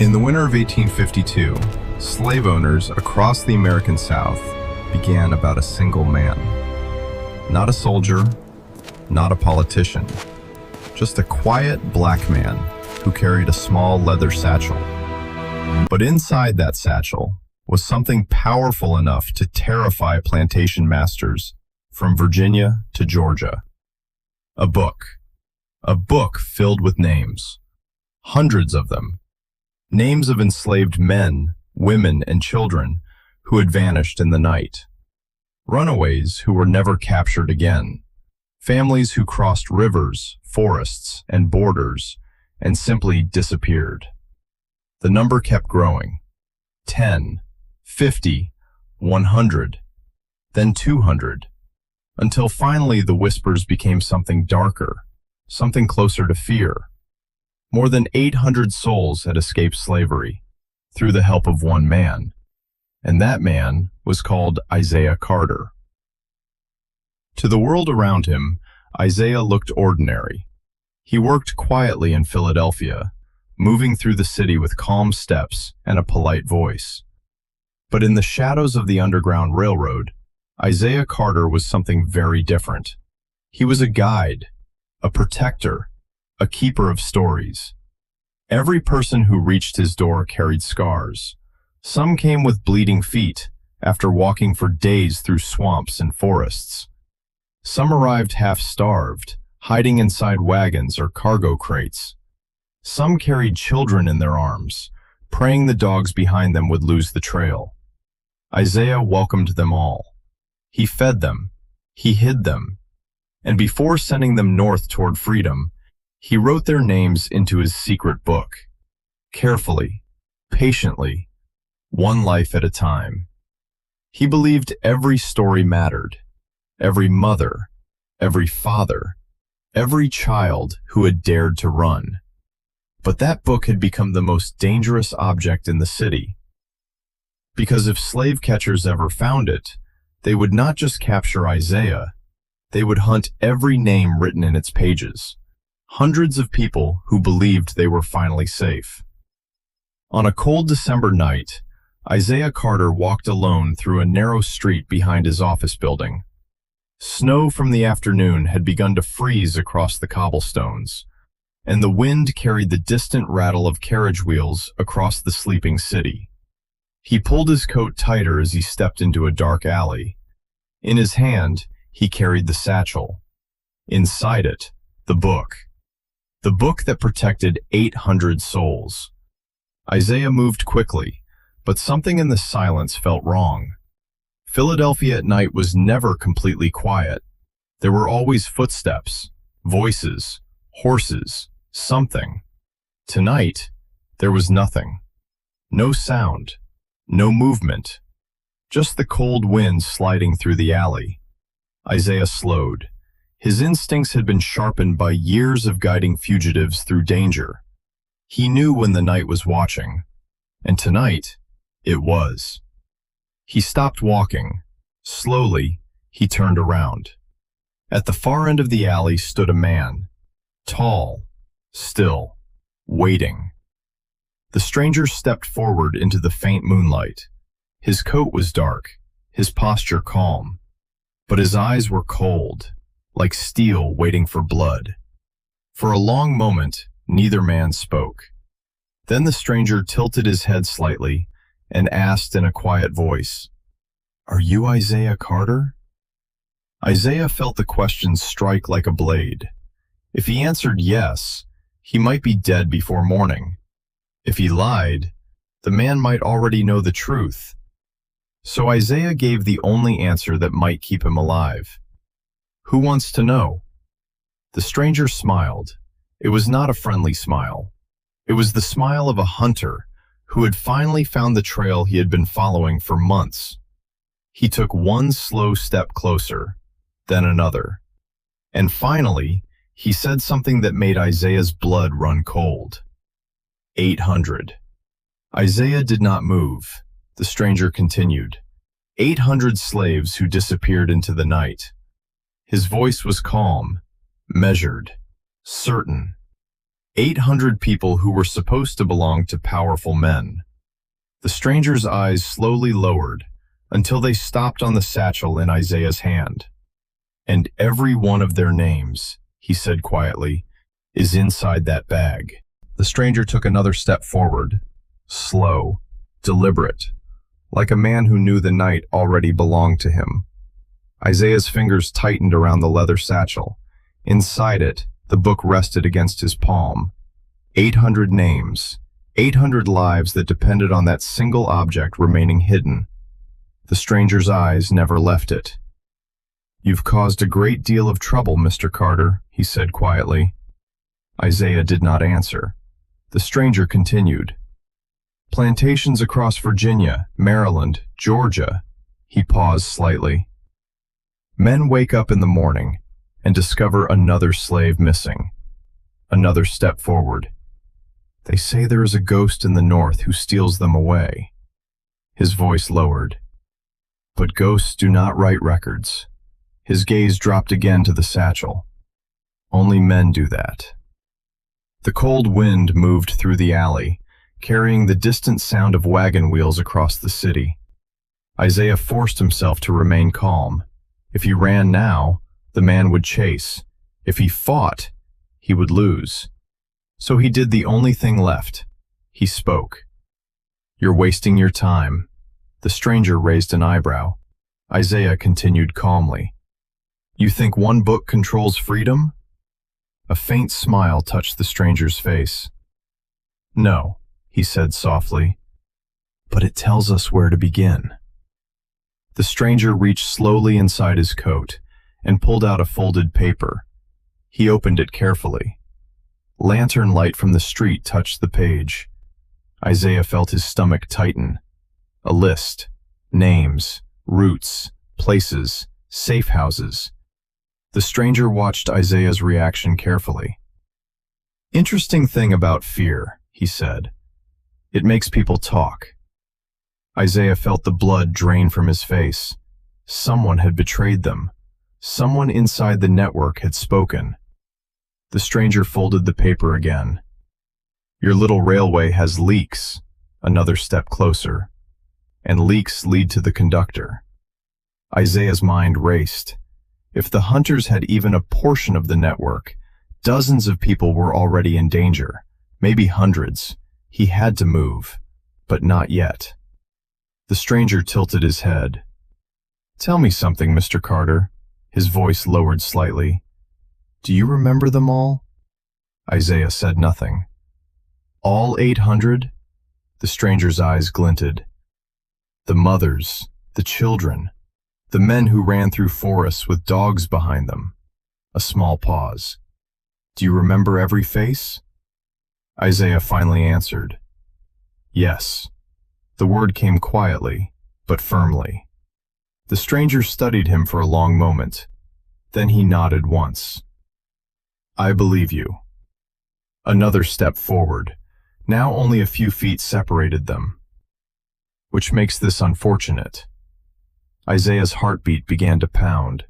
In the winter of 1852, slave owners across the American South began about a single man. Not a soldier, not a politician, just a quiet black man who carried a small leather satchel. But inside that satchel was something powerful enough to terrify plantation masters from Virginia to Georgia. A book filled with names, hundreds of them. Names of enslaved men, women, and children who had vanished in the night. Runaways who were never captured again. Families who crossed rivers, forests, and borders and simply disappeared. The number kept growing. 10, 50, 100, then 200, until finally the whispers became something darker, something closer to fear. More than 800 souls had escaped slavery through the help of one man, and that man was called Isaiah Carter. To the world around him, Isaiah looked ordinary. He worked quietly in Philadelphia, moving through the city with calm steps and a polite voice. But in the shadows of the Underground Railroad, Isaiah Carter was something very different. He was a guide, a protector, a keeper of stories. Every person who reached his door carried scars. Some came with bleeding feet after walking for days through swamps and forests. Some arrived half-starved, hiding inside wagons or cargo crates. Some carried children in their arms, praying the dogs behind them would lose the trail. Isaiah welcomed them all. He fed them, he hid them, and before sending them north toward freedom, he wrote their names into his secret book, carefully, patiently, one life at a time. He believed every story mattered, every mother, every father, every child who had dared to run. But that book had become the most dangerous object in the city. Because if slave catchers ever found it, they would not just capture Isaiah, they would hunt every name written in its pages. Hundreds of people who believed they were finally safe. On a cold December night, Isaiah Carter walked alone through a narrow street behind his office building. Snow from the afternoon had begun to freeze across the cobblestones, and the wind carried the distant rattle of carriage wheels across the sleeping city. He pulled his coat tighter as he stepped into a dark alley. In his hand, he carried the satchel. Inside it, the book. The book that protected 800 souls. Isaiah moved quickly, but something in the silence felt wrong. Philadelphia at night was never completely quiet. There were always footsteps, voices, horses, something. Tonight, there was nothing. No sound, no movement, just the cold wind sliding through the alley. Isaiah slowed. His instincts had been sharpened by years of guiding fugitives through danger. He knew when the night was watching, and tonight, it was. He stopped walking. Slowly, he turned around. At the far end of the alley stood a man, tall, still, waiting. The stranger stepped forward into the faint moonlight. His coat was dark, his posture calm, but his eyes were cold, like steel waiting for blood. For a long moment, neither man spoke. Then the stranger tilted his head slightly and asked in a quiet voice, "Are you Isaiah Carter?" Isaiah felt the question strike like a blade. If he answered yes, he might be dead before morning. If he lied, the man might already know the truth. So Isaiah gave the only answer that might keep him alive. "Who wants to know?" The stranger smiled. It was not a friendly smile. It was the smile of a hunter who had finally found the trail he had been following for months. He took one slow step closer, then another. And finally, he said something that made Isaiah's blood run cold. 800. Isaiah did not move. The stranger continued. 800 slaves who disappeared into the night. His voice was calm, measured, certain. 800 people who were supposed to belong to powerful men. The stranger's eyes slowly lowered until they stopped on the satchel in Isaiah's hand. "And every one of their names," he said quietly, "is inside that bag." The stranger took another step forward, slow, deliberate, like a man who knew the night already belonged to him. Isaiah's fingers tightened around the leather satchel. Inside it, the book rested against his palm. 800 names, 800 lives that depended on that single object remaining hidden. The stranger's eyes never left it. "You've caused a great deal of trouble, Mr. Carter," he said quietly. Isaiah did not answer. The stranger continued. "Plantations across Virginia, Maryland, Georgia." He paused slightly. "Men wake up in the morning and discover another slave missing." Another step forward. "They say there is a ghost in the north who steals them away." His voice lowered. "But ghosts do not write records." His gaze dropped again to the satchel. "Only men do that." The cold wind moved through the alley, carrying the distant sound of wagon wheels across the city. Isaiah forced himself to remain calm. If he ran now, the man would chase. If he fought, he would lose. So he did the only thing left. He spoke. "You're wasting your time." The stranger raised an eyebrow. Isaiah continued calmly. "You think one book controls freedom?" A faint smile touched the stranger's face. "No," he said softly, "but it tells us where to begin." The stranger reached slowly inside his coat and pulled out a folded paper. He opened it carefully. Lantern light from the street touched the page. Isaiah felt his stomach tighten. A list. Names, routes, places, safe houses. The stranger watched Isaiah's reaction carefully. "Interesting thing about fear," he said. "It makes people talk." Isaiah felt the blood drain from his face. Someone had betrayed them. Someone inside the network had spoken. The stranger folded the paper again. "Your little railway has leaks." Another step closer. "And leaks lead to the conductor." Isaiah's mind raced. If the hunters had even a portion of the network, dozens of people were already in danger, maybe hundreds. He had to move, but not yet. The stranger tilted his head. "Tell me something, Mr. Carter." His voice lowered slightly. "Do you remember them all?" Isaiah said nothing. "All 800? The stranger's eyes glinted. "The mothers, the children, the men who ran through forests with dogs behind them." A small pause. "Do you remember every face?" Isaiah finally answered. "Yes." The word came quietly, but firmly. The stranger studied him for a long moment. Then he nodded once. "I believe you." Another step forward. Now only a few feet separated them. "Which makes this unfortunate." Isaiah's heartbeat began to pound,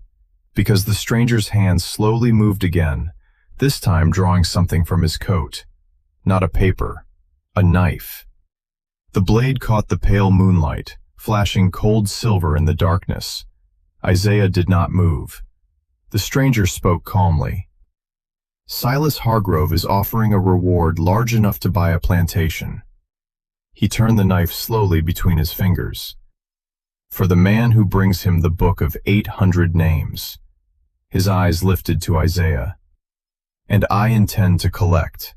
because the stranger's hand slowly moved again, this time drawing something from his coat. Not a paper, a knife. The blade caught the pale moonlight, flashing cold silver in the darkness. Isaiah did not move. The stranger spoke calmly. "Silas Hargrove is offering a reward large enough to buy a plantation." He turned the knife slowly between his fingers. "For the man who brings him the book of 800 names." His eyes lifted to Isaiah. "And I intend to collect."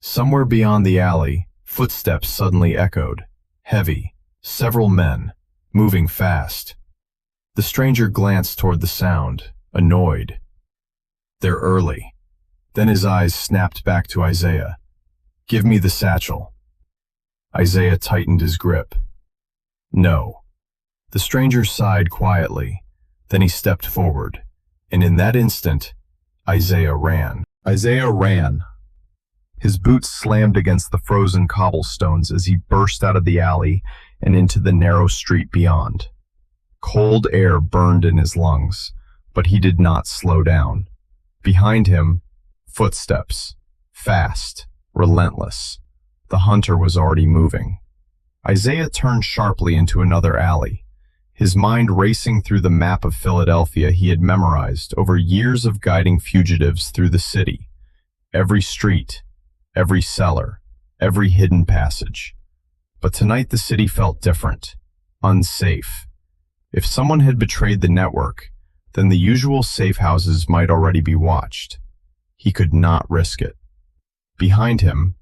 Somewhere beyond the alley, footsteps suddenly echoed, heavy, several men, moving fast. The stranger glanced toward the sound, annoyed. "They're early." Then his eyes snapped back to Isaiah. "Give me the satchel." Isaiah tightened his grip. "No." The stranger sighed quietly. Then he stepped forward, and in that instant, Isaiah ran. Isaiah ran. His boots slammed against the frozen cobblestones as he burst out of the alley and into the narrow street beyond. Cold air burned in his lungs, but he did not slow down. Behind him, footsteps, Fast, relentless. The hunter was already moving. Isaiah turned sharply into another alley, his mind racing through the map of Philadelphia he had memorized over years of guiding fugitives through the city. Every street, every cellar, every hidden passage. But tonight the city felt different, unsafe. If someone had betrayed the network, then the usual safe houses might already be watched. He could not risk it. Behind him,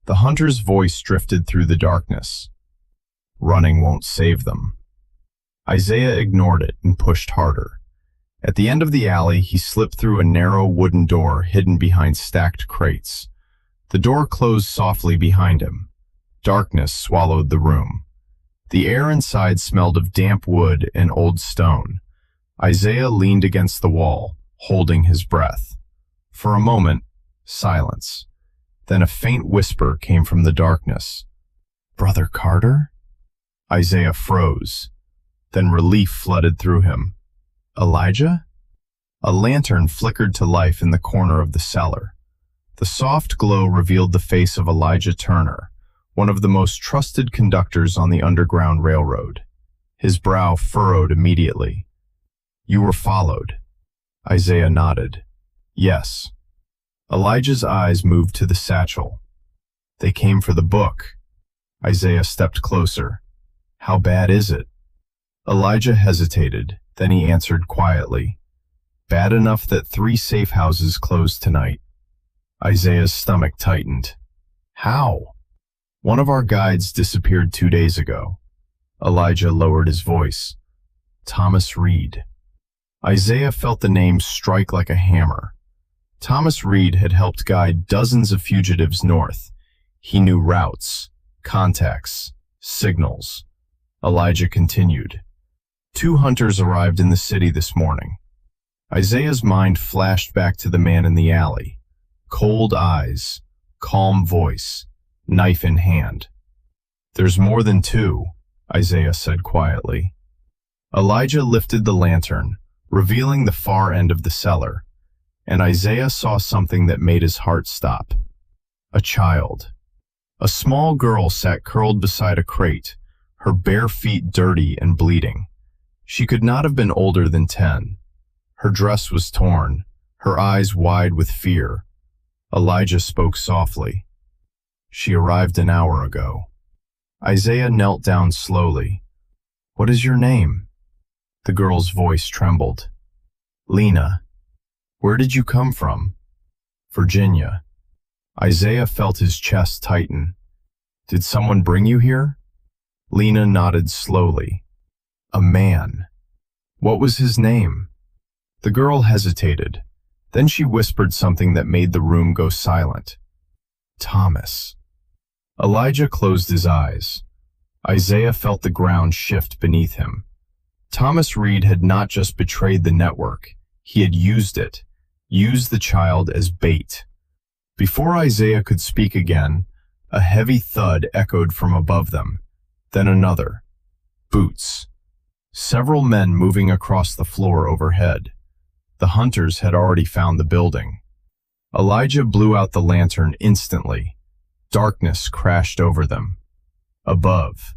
the hunter's voice drifted through the darkness. Running won't save them. Isaiah ignored it and pushed harder. At the end of the alley, he slipped through a narrow wooden door hidden behind stacked crates. The door closed softly behind him. Darkness swallowed the room. The air inside smelled of damp wood and old stone. Isaiah leaned against the wall, holding his breath. For a moment, silence. Then a faint whisper came from the darkness. "Brother Carter?" Isaiah froze. Then relief flooded through him. "Elijah?" A lantern flickered to life in the corner of the cellar. The soft glow revealed the face of Elijah Turner, one of the most trusted conductors on the Underground Railroad. His brow furrowed immediately. "You were followed." Isaiah nodded. "Yes." Elijah's eyes moved to the satchel. "They came for the book." Isaiah stepped closer. "How bad is it?" Elijah hesitated, then he answered quietly. "Bad enough that 3 safe houses closed tonight." Isaiah's stomach tightened. "How?" "One of our guides disappeared 2 days ago." Elijah lowered his voice. "Thomas Reed." Isaiah felt the name strike like a hammer. Thomas Reed had helped guide dozens of fugitives north. He knew routes, contacts, signals. Elijah continued. 2 hunters arrived in the city this morning. Isaiah's mind flashed back to the man in the alley. Cold eyes, calm voice, knife in hand. "There's more than 2, Isaiah said quietly. Elijah lifted the lantern, revealing the far end of the cellar, and Isaiah saw something that made his heart stop. A child. A small girl sat curled beside a crate, her bare feet dirty and bleeding. She could not have been older than 10. Her dress was torn, her eyes wide with fear. Elijah spoke softly. "She arrived an hour ago." Isaiah knelt down slowly. "What is your name?" The girl's voice trembled. "Lena." "Where did you come from?" "Virginia." Isaiah felt his chest tighten. "Did someone bring you here?" Lena nodded slowly. "A man." "What was his name?" The girl hesitated. Then she whispered something that made the room go silent. "Thomas." Elijah closed his eyes. Isaiah felt the ground shift beneath him. Thomas Reed had not just betrayed the network, he had used it, used the child as bait. Before Isaiah could speak again, a heavy thud echoed from above them, then another. Boots. Several men moving across the floor overhead. The hunters had already found the building. Elijah blew out the lantern instantly. Darkness crashed over them. Above,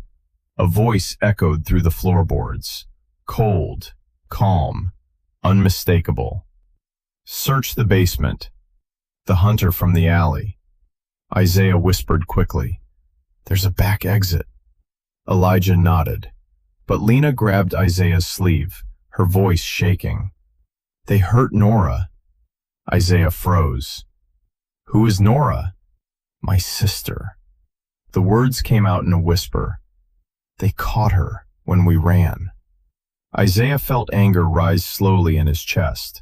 a voice echoed through the floorboards. Cold, calm, unmistakable. "Search the basement." The hunter from the alley. Isaiah whispered quickly. "There's a back exit." Elijah nodded, but Lena grabbed Isaiah's sleeve, her voice shaking. "They hurt Nora." Isaiah froze. "Who is Nora?" "My sister." The words came out in a whisper. "They caught her when we ran." Isaiah felt anger rise slowly in his chest.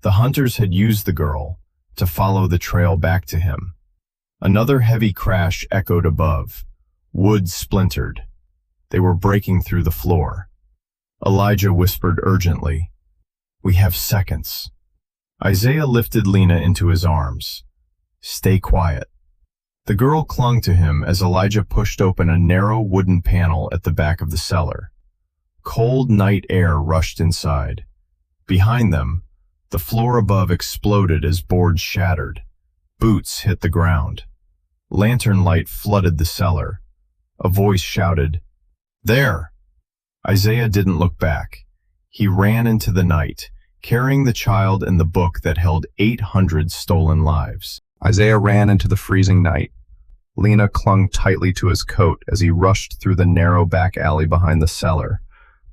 The hunters had used the girl to follow the trail back to him. Another heavy crash echoed above. Wood splintered. They were breaking through the floor. Elijah whispered urgently, "We have seconds." Isaiah lifted Lena into his arms. "Stay quiet." The girl clung to him as Elijah pushed open a narrow wooden panel at the back of the cellar. Cold night air rushed inside. Behind them, the floor above exploded as boards shattered. Boots hit the ground. Lantern light flooded the cellar. A voice shouted, "There!" Isaiah didn't look back. He ran into the night, carrying the child and the book that held 800 stolen lives. Isaiah ran into the freezing night. Lena clung tightly to his coat as he rushed through the narrow back alley behind the cellar.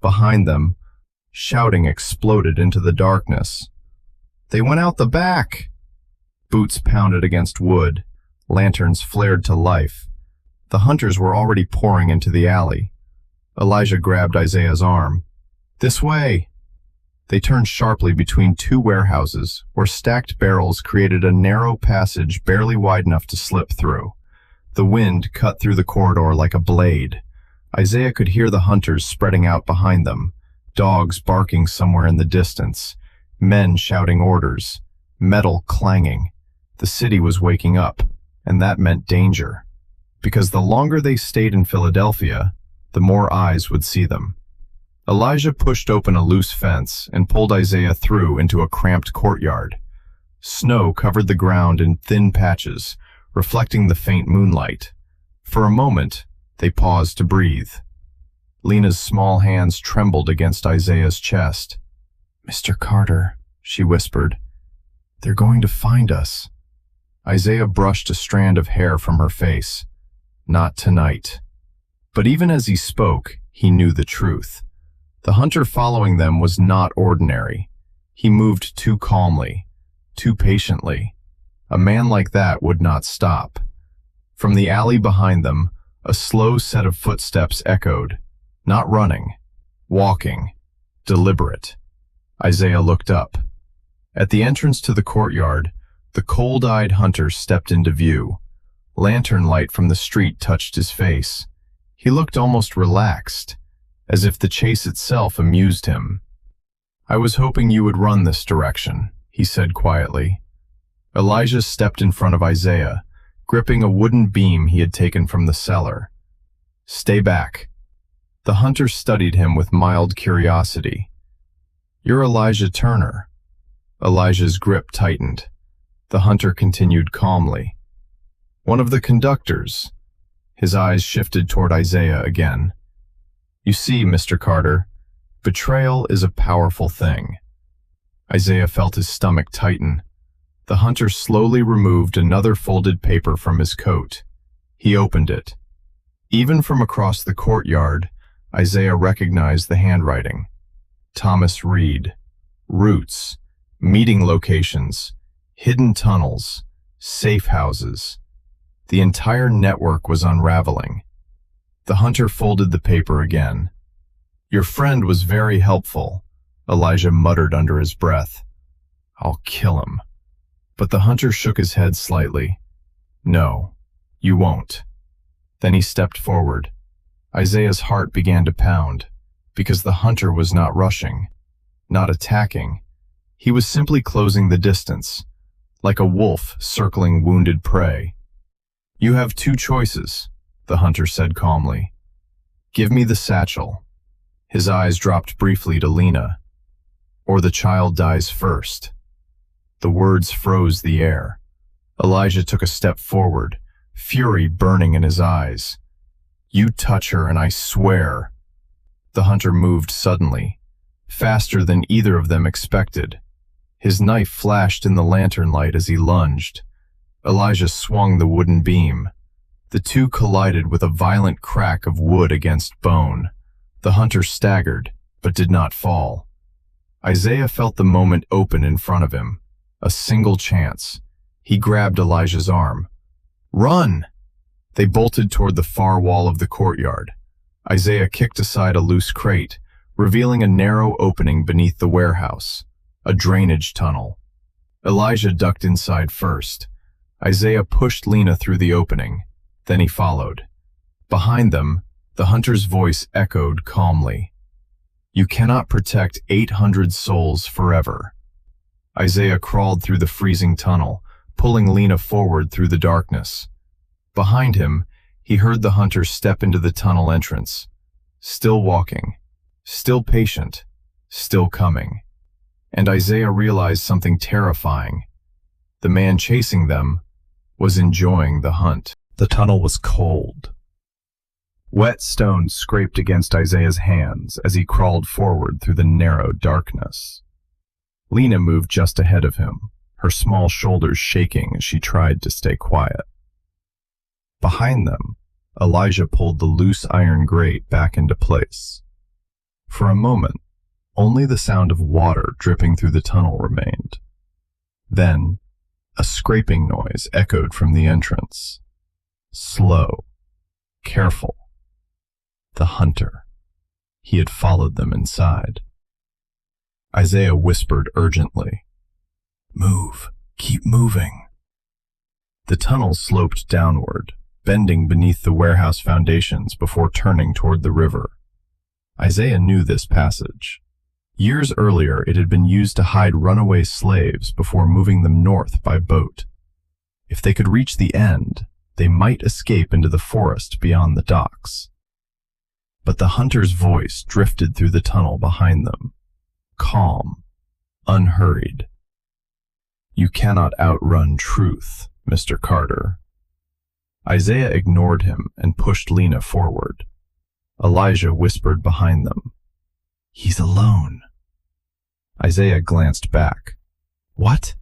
Behind them, shouting exploded into the darkness. "They went out the back!" Boots pounded against wood. Lanterns flared to life. The hunters were already pouring into the alley. Elijah grabbed Isaiah's arm. "This way!" They turned sharply between two warehouses, where stacked barrels created a narrow passage barely wide enough to slip through. The wind cut through the corridor like a blade. Isaiah could hear the hunters spreading out behind them, dogs barking somewhere in the distance, men shouting orders, metal clanging. The city was waking up, and that meant danger. Because the longer they stayed in Philadelphia, the more eyes would see them. Elijah pushed open a loose fence and pulled Isaiah through into a cramped courtyard. Snow covered the ground in thin patches, reflecting the faint moonlight. For a moment, they paused to breathe. Lena's small hands trembled against Isaiah's chest. "Mr. Carter," she whispered, "they're going to find us." Isaiah brushed a strand of hair from her face. Not tonight. But even as he spoke, he knew the truth. The hunter following them was not ordinary. He moved too calmly, too patiently. A man like that would not stop. From the alley behind them, a slow set of footsteps echoed, not running, walking, deliberate. Isaiah looked up. At the entrance to the courtyard, the cold-eyed hunter stepped into view. Lantern light from the street touched his face. He looked almost relaxed, as if the chase itself amused him. "I was hoping you would run this direction," he said quietly. Elijah stepped in front of Isaiah, gripping a wooden beam he had taken from the cellar. "Stay back." The hunter studied him with mild curiosity. "You're Elijah Turner." Elijah's grip tightened. The hunter continued calmly. "One of the conductors." His eyes shifted toward Isaiah again. "You see, Mr. Carter, betrayal is a powerful thing." Isaiah felt his stomach tighten. The hunter slowly removed another folded paper from his coat. He opened it. Even from across the courtyard, Isaiah recognized the handwriting. Thomas Reed. Routes. Meeting locations. Hidden tunnels. Safe houses. The entire network was unraveling. The hunter folded the paper again. "Your friend was very helpful," Elijah muttered under his breath. "I'll kill him." But the hunter shook his head slightly. "No, you won't." Then he stepped forward. Isaiah's heart began to pound, because the hunter was not rushing, not attacking. He was simply closing the distance, like a wolf circling wounded prey. "You have two choices," the hunter said calmly. "Give me the satchel." His eyes dropped briefly to Lena. "Or the child dies first." The words froze the air. Elijah took a step forward, fury burning in his eyes. "You touch her and I swear." The hunter moved suddenly, faster than either of them expected. His knife flashed in the lantern light as he lunged. Elijah swung the wooden beam. The two collided with a violent crack of wood against bone. The hunter staggered, but did not fall. Isaiah felt the moment open in front of him. A single chance. He grabbed Elijah's arm. "Run!" They bolted toward the far wall of the courtyard. Isaiah kicked aside a loose crate, revealing a narrow opening beneath the warehouse, a drainage tunnel. Elijah ducked inside first. Isaiah pushed Lena through the opening. Then he followed. Behind them, the hunter's voice echoed calmly. "You cannot protect 800 souls forever." Isaiah crawled through the freezing tunnel, pulling Lena forward through the darkness. Behind him, he heard the hunter step into the tunnel entrance. Still walking, still patient, still coming. And Isaiah realized something terrifying. The man chasing them was enjoying the hunt. The tunnel was cold. Wet stones scraped against Isaiah's hands as he crawled forward through the narrow darkness. Lena moved just ahead of him, her small shoulders shaking as she tried to stay quiet. Behind them, Elijah pulled the loose iron grate back into place. For a moment, only the sound of water dripping through the tunnel remained. Then, a scraping noise echoed from the entrance. Slow, careful. The hunter. He had followed them inside. Isaiah whispered urgently, "Move, keep moving." The tunnel sloped downward, bending beneath the warehouse foundations before turning toward the river. Isaiah knew this passage. Years earlier, it had been used to hide runaway slaves before moving them north by boat. If they could reach the end, they might escape into the forest beyond the docks. But the hunter's voice drifted through the tunnel behind them, calm, unhurried. "You cannot outrun truth, Mr. Carter." Isaiah ignored him and pushed Lena forward. Elijah whispered behind them, "He's alone." Isaiah glanced back. "What?"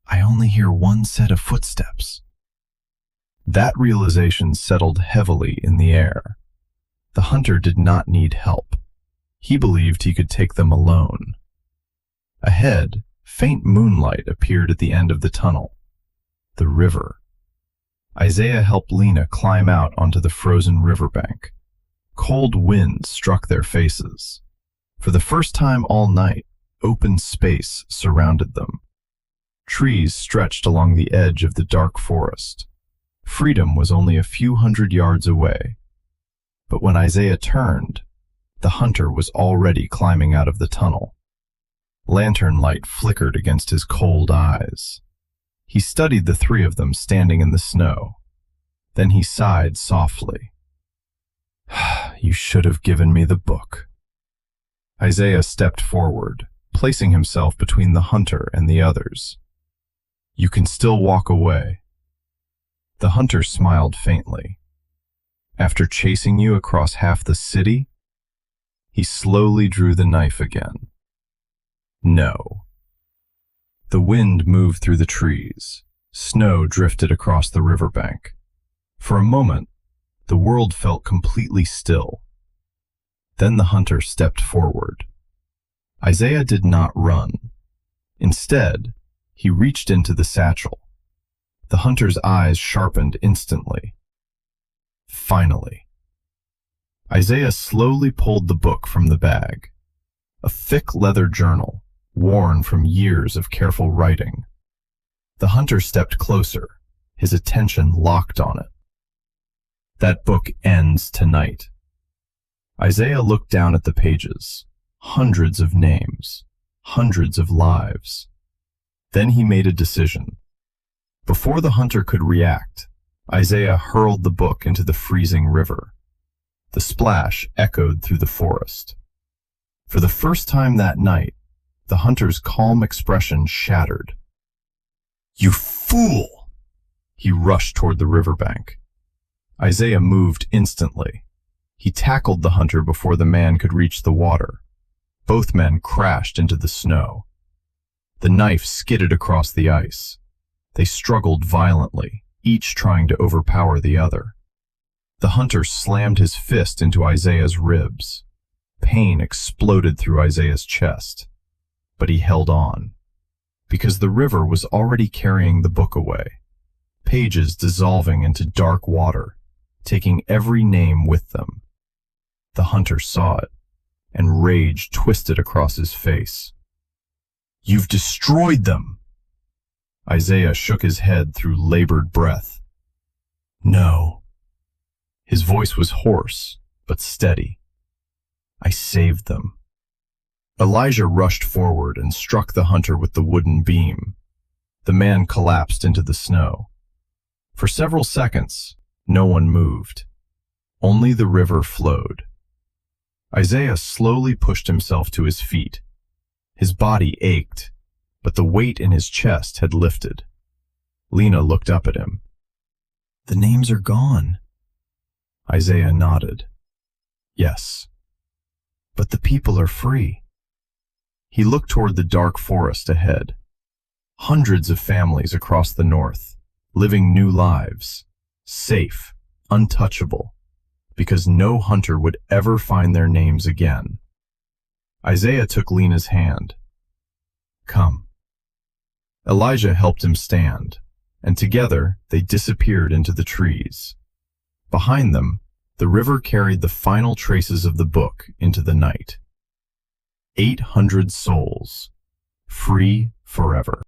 "I only hear one set of footsteps." That realization settled heavily in the air. The hunter did not need help. He believed he could take them alone. Ahead, faint moonlight appeared at the end of the tunnel. The river. Isaiah helped Lena climb out onto the frozen riverbank. Cold winds struck their faces. For the first time all night, open space surrounded them. Trees stretched along the edge of the dark forest. Freedom was only a few hundred yards away. But when Isaiah turned, the hunter was already climbing out of the tunnel. Lantern light flickered against his cold eyes. He studied the three of them standing in the snow. Then he sighed softly. "You should have given me the book." Isaiah stepped forward, placing himself between the hunter and the others. "You can still walk away." The hunter smiled faintly. "After chasing you across half the city?" He slowly drew the knife again. "No." The wind moved through the trees. Snow drifted across the riverbank. For a moment, the world felt completely still. Then the hunter stepped forward. Isaiah did not run. Instead, he reached into the satchel. The hunter's eyes sharpened instantly. Finally. Isaiah slowly pulled the book from the bag. A thick leather journal, worn from years of careful writing. The hunter stepped closer, his attention locked on it. "That book ends tonight." Isaiah looked down at the pages. Hundreds of names, hundreds of lives. Then he made a decision. Before the hunter could react, Isaiah hurled the book into the freezing river. The splash echoed through the forest. For the first time that night, the hunter's calm expression shattered. "You fool!" He rushed toward the riverbank. Isaiah moved instantly. He tackled the hunter before the man could reach the water. Both men crashed into the snow. The knife skidded across the ice. They struggled violently, each trying to overpower the other. The hunter slammed his fist into Isaiah's ribs. Pain exploded through Isaiah's chest. But he held on, because the river was already carrying the book away, pages dissolving into dark water, taking every name with them. The hunter saw it, and rage twisted across his face. "You've destroyed them!" Isaiah shook his head through labored breath. "No." His voice was hoarse, but steady. "I saved them." Elijah rushed forward and struck the hunter with the wooden beam. The man collapsed into the snow. For several seconds, no one moved. Only the river flowed. Isaiah slowly pushed himself to his feet. His body ached, but the weight in his chest had lifted. Lena looked up at him. "The names are gone." Isaiah nodded. "Yes, but the people are free." He looked toward the dark forest ahead. Hundreds of families across the north, living new lives, safe, untouchable, because no hunter would ever find their names again. Isaiah took Lena's hand. "Come." Elijah helped him stand, and together they disappeared into the trees. Behind them, the river carried the final traces of the book into the night. 800 souls, free forever.